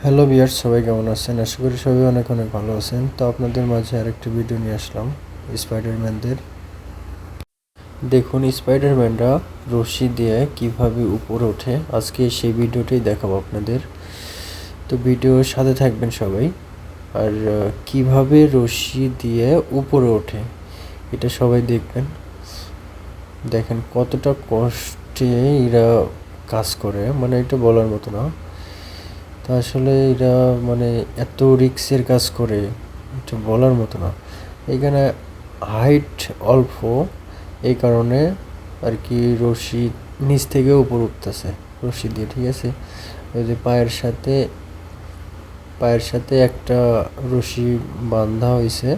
Hello viewers, সবাই কেমন আছেন? আশা করি সবাই অনেক অনেক ভালো আছেন। তো আপনাদের মাঝে আরেকটি ভিডিও নিয়ে আসলাম স্পাইডারম্যানদের। দেখুন স্পাইডারম্যানরা রশি দিয়ে কিভাবে উপরে ওঠে, আজকে সেই ভিডিওটাই দেখাবো আপনাদের। তো ভিডিওর সাথে থাকবেন সবাই। আর কিভাবে রশি দিয়ে উপরে ওঠে এটা সবাই দেখবেন। দেখেন কতটা কষ্টে এরা কাজ করে, মানে এটা বলার মতো না। তা আসলে এরা মানে এত রিস্কের কাজ করে, এটা বলার মতো না। এখানে হাইট অল্প, এই কারণে আর কি রশি নিচ থেকে উপর উঠতেছে রশি দিয়ে, ঠিক আছে। ওই যে পায়ের সাথে একটা রশি বাঁধা হয়েছে,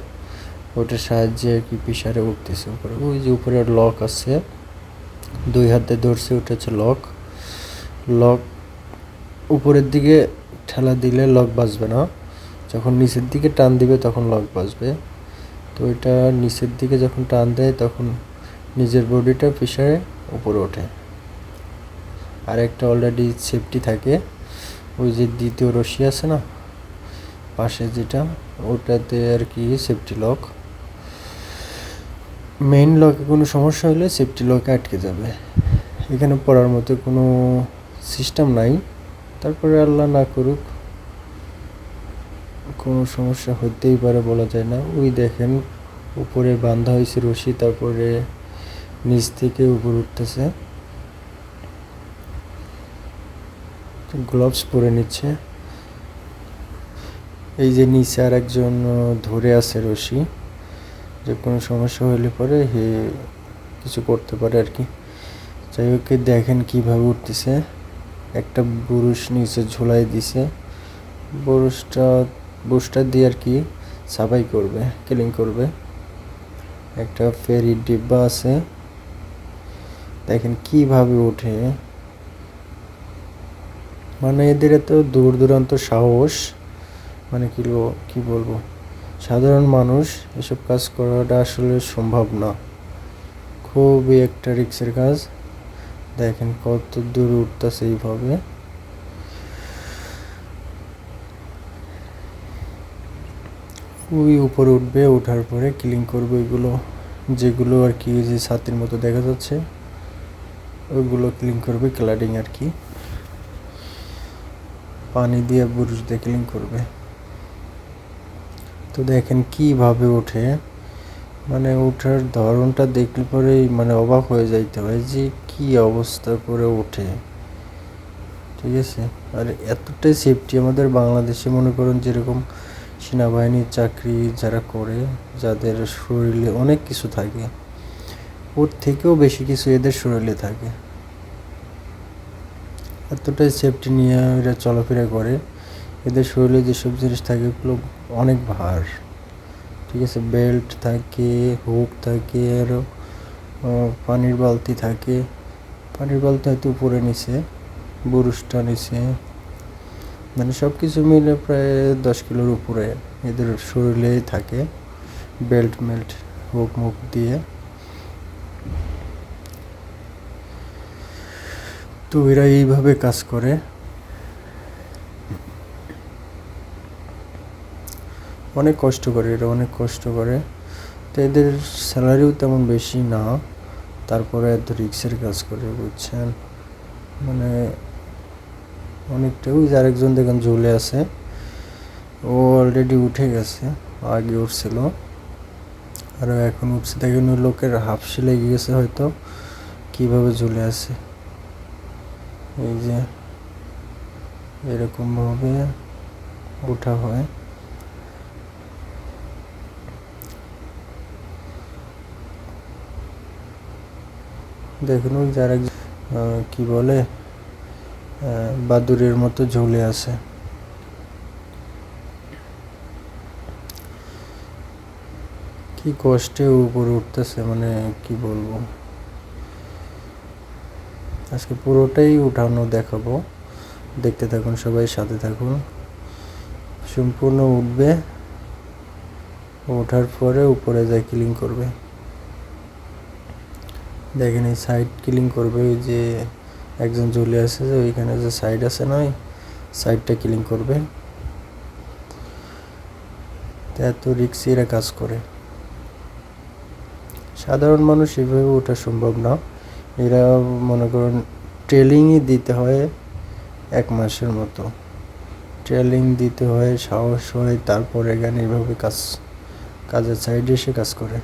ওটার সাহায্যে আর কি পিসারে উঠতেছে উপরে। ওই যে উপরে লক আছে, দুই হাতে ধরছে, ওটা হচ্ছে লক। লক উপরের দিকে ঠেলা দিলে লক বাজবে না, যখন নিচের দিকে টান দিবে তখন লক বাজবে। তো এটা নিচের দিকে যখন টান দেয় তখন নিজের বডিটা প্রেসারে উপরে ওঠে। আর একটা অলরেডি সেফটি থাকে, ওই যে দ্বিতীয় রশি আছে না পাশে যেটা, ওটাতে আর কি সেফটি লক। মেইন লকে কোনো সমস্যা হলে সেফটি লকে আটকে যাবে। এখানে পড়ার মতো কোনো সিস্টেম নাই, তারপরে আল্লাহ না করুক কোনো সমস্যা হতেই পারে, বলা যায় না। ওই দেখেন উপরে বাঁধা হয়েছে রশি, তারপরে নিচ থেকে উপর উঠতেছে। গ্লাভস পরে নিচ্ছে। এই যে নিচে আর একজন ধরে আছে রশি, যে কোনো সমস্যা হলে পরে হে কিছু করতে পারে আর কি। যাই হোক, দেখেন কিভাবে উঠতেছে। একটা বুরুশ নিচে ঝুলাই দিছে, বুরুশটা দিয়ে আর কি সাফাই করবে, ক্লিন করবে। একটা ফেরি ডিব্বা আছে, দেখেন কিভাবে ওঠে। মানে এদের এত দূর দূরান্ত সাহস, মানে কি বলবো, সাধারণ মানুষ এসব কাজ করাটা আসলে সম্ভব না, খুবই একটা রিস্কের কাজ। দেখেন কত দূর উঠতেছে, এইভাবে ওই উপরে উঠবে, ওঠার পরে ক্লিন করবে ওইগুলো, যেগুলো আর কি যে ছাতির মতো দেখা যাচ্ছে ওইগুলো ক্লিন করবে, ক্লাডিং আর কি, পানি দিয়ে বুরুশ দিয়ে ক্লিন করবে। তো দেখেন কিভাবে ওঠে, মানে ওঠার ধরনটা দেখলে পরেই মানে অবাক হয়ে যাইতে হয় যে কি অবস্থা করে ওঠে, ঠিক আছে। আর এতটাই সেফটি আমাদের বাংলাদেশে, মনে করুন যেরকম সেনাবাহিনীর চাকরি যারা করে, যাদের শরীরে অনেক কিছু থাকে, ওর থেকেও বেশি কিছু এদের শরীরে থাকে। এতটাই সেফটি নিয়ে এরা চলাফেরা করে, এদের শরীরে যেসব জিনিস থাকে ওগুলো অনেক ভার, ঠিক আছে। বেল্ট থাকে, হুক থাকে, আরও পানির বালতি থাকে। পানির বালতি হয়তো উপরে নিচে, বুরুশটা নিচে, মানে সব কিছু মিলে প্রায় 10 কিলোর উপরে এদের শরীরেই থাকে, বেল্ট হুক মুখ দিয়ে। তো এরা এইভাবে কাজ করে, অনেক কষ্ট করে, এরা অনেক কষ্ট করে। তো এদের স্যালারিও তেমন বেশি না, তারপরে এত রিক্সের কাজ করে, বুঝছেন। মানে অনেকটা। ওই যে আরেকজন দেখেন ঝুলে আছে, ও অলরেডি উঠে গেছে, আগে উঠছিল আর এখন উঠছে। দেখেন ওই লোকের হাফসি লেগে গেছে হয়তো, কিভাবে ঝুলে আছে। এই যে এরকমভাবে ওঠা হয়। দেখুন ওই যারা কি বলে বাদুড়ের মতো ঝুলে আছে। কি কষ্টে উপরে উঠতেছে, মানে কি বলবো। আজকে পুরোটাই উঠানো দেখাবো, দেখতে থাকুন সবাই, সাথে থাকুন। সম্পূর্ণ উঠবে, ওঠার পরে উপরে যায় ক্লিন করবে। দেখেন এই সাইড ক্লিন করবে, ওই যে একজন ঝুলে আছে, যে ওইখানে যে সাইড আছে নয়, সাইডটা ক্লিন করবে। এত রিক্সি এরা কাজ করে, সাধারণ মানুষ এভাবে ওঠা সম্ভব না। এরা মনে করেন ট্রেনিংই দিতে হয় 1 মাসের মতো, ট্রেনিং দিতে হয়, সাহস হয়, তারপর এখানে এভাবে কাজের সাইডে এসে কাজ করে।